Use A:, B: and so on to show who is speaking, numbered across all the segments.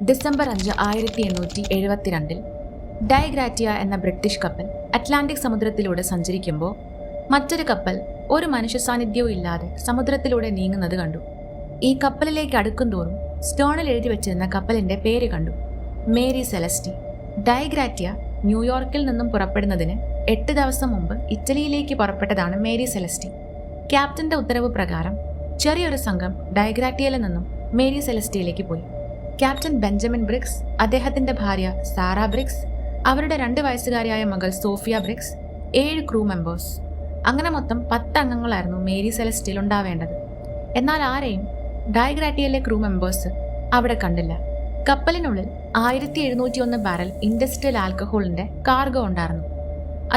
A: December 5, 1872 ഡൈഗ്രാറ്റിയ എന്ന British കപ്പൽ Atlantic സമുദ്രത്തിലൂടെ സഞ്ചരിക്കുമ്പോൾ മറ്റൊരു കപ്പൽ ഒരു മനുഷ്യ സാന്നിധ്യവും ഇല്ലാതെ സമുദ്രത്തിലൂടെ നീങ്ങുന്നത് കണ്ടു. ഈ കപ്പലിലേക്ക് അടുക്കും തോറും സ്റ്റോണിൽ എഴുതി വെച്ചിരുന്ന കപ്പലിന്റെ പേര് കണ്ടു, മേരി സെലസ്റ്റി. ഡൈഗ്രാറ്റിയ ന്യൂയോർക്കിൽ നിന്നും പുറപ്പെടുന്നതിന് 8 ദിവസം മുമ്പ് ഇറ്റലിയിലേക്ക് പുറപ്പെട്ടതാണ് മേരി സെലസ്റ്റി. ക്യാപ്റ്റന്റെ ഉത്തരവ് പ്രകാരം ചെറിയൊരു സംഘം ഡൈഗ്രാറ്റിയയിൽ നിന്നും മേരി സെലസ്റ്റിയിലേക്ക് പോയി. ക്യാപ്റ്റൻ ബെഞ്ചമിൻ ബ്രിഗ്സ്, അദ്ദേഹത്തിന്റെ ഭാര്യ സാറ ബ്രിഗ്സ്, അവരുടെ 2 വയസ്സുകാരിയായ മകൾ സോഫിയ ബ്രിഗ്സ്, 7 ക്രൂ മെമ്പേഴ്സ്. അങ്ങനെ മൊത്തം 10 അംഗങ്ങളായിരുന്നു മേരി സെലസ്റ്റിയിൽ ഉണ്ടാവേണ്ടത്. എന്നാൽ ആരെയും ഡൈഗ്രാറ്റിയയിലെ ക്രൂ മെമ്പേഴ്സ് അവിടെ കണ്ടില്ല. കപ്പലിനുള്ളിൽ 1701 ബാരൽ ഇൻഡസ്ട്രിയൽ ആൽക്കഹോളിന്റെ കാർഗോ ഉണ്ടായിരുന്നു.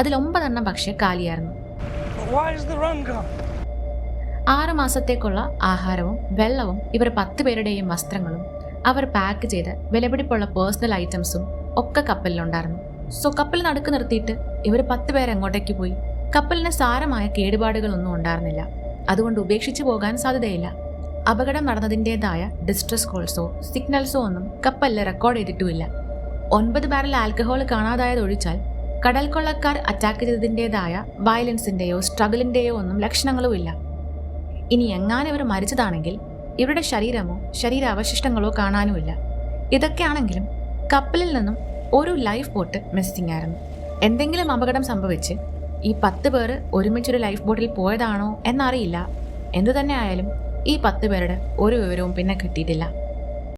A: അതിൽ 9 എണ്ണം പക്ഷേ കാലിയായിരുന്നു. 6 മാസത്തേക്കുള്ള ആഹാരവും വെള്ളവും ഇവർ 10 പേരുടെയും വസ്ത്രങ്ങളും അവർ പാക്ക് ചെയ്ത് വിലപിടിപ്പുള്ള പേഴ്സണൽ ഐറ്റംസും ഒക്കെ കപ്പലിലുണ്ടായിരുന്നു. സോ കപ്പൽ നടുക്ക് നിർത്തിയിട്ട് ഇവർ 10 പേർ എങ്ങോട്ടേക്ക് പോയി? കപ്പലിന് സാരമായ കേടുപാടുകളൊന്നും ഉണ്ടായിരുന്നില്ല. അതുകൊണ്ട് ഉപേക്ഷിച്ചു പോകാൻ സാധ്യതയില്ല. അപകടം നടന്നതിൻ്റെതായ ഡിസ്ട്രസ് കോൾസോ സിഗ്നൽസോ ഒന്നും കപ്പലിൽ റെക്കോർഡ് ചെയ്തിട്ടുമില്ല. 9 ബാരൽ ആൽക്കഹോൾ കാണാതായതൊഴിച്ചാൽ കടൽ കൊള്ളക്കാർ അറ്റാക്ക് ചെയ്തതിൻ്റെതായ വയലൻസിൻ്റെയോ സ്ട്രഗിളിൻ്റെയോ ഒന്നും ലക്ഷണങ്ങളും ഇല്ല. ഇനി എങ്ങാനും ഇവർ മരിച്ചതാണെങ്കിൽ ഇവരുടെ ശരീരമോ ശരീരാവശിഷ്ടങ്ങളോ കാണാനുമില്ല. ഇതൊക്കെയാണെങ്കിലും കപ്പലിൽ നിന്നും ഒരു ലൈഫ് ബോട്ട് മിസ്സിംഗ് ആയിരുന്നു. എന്തെങ്കിലും അപകടം സംഭവിച്ച് ഈ 10 പേർ ഒരുമിച്ചൊരു ലൈഫ് ബോട്ടിൽ പോയതാണോ എന്നറിയില്ല. എന്തുതന്നെ ആയാലും ഈ 10 പേരുടെ ഒരു വിവരവും പിന്നെ കിട്ടിയിട്ടില്ല.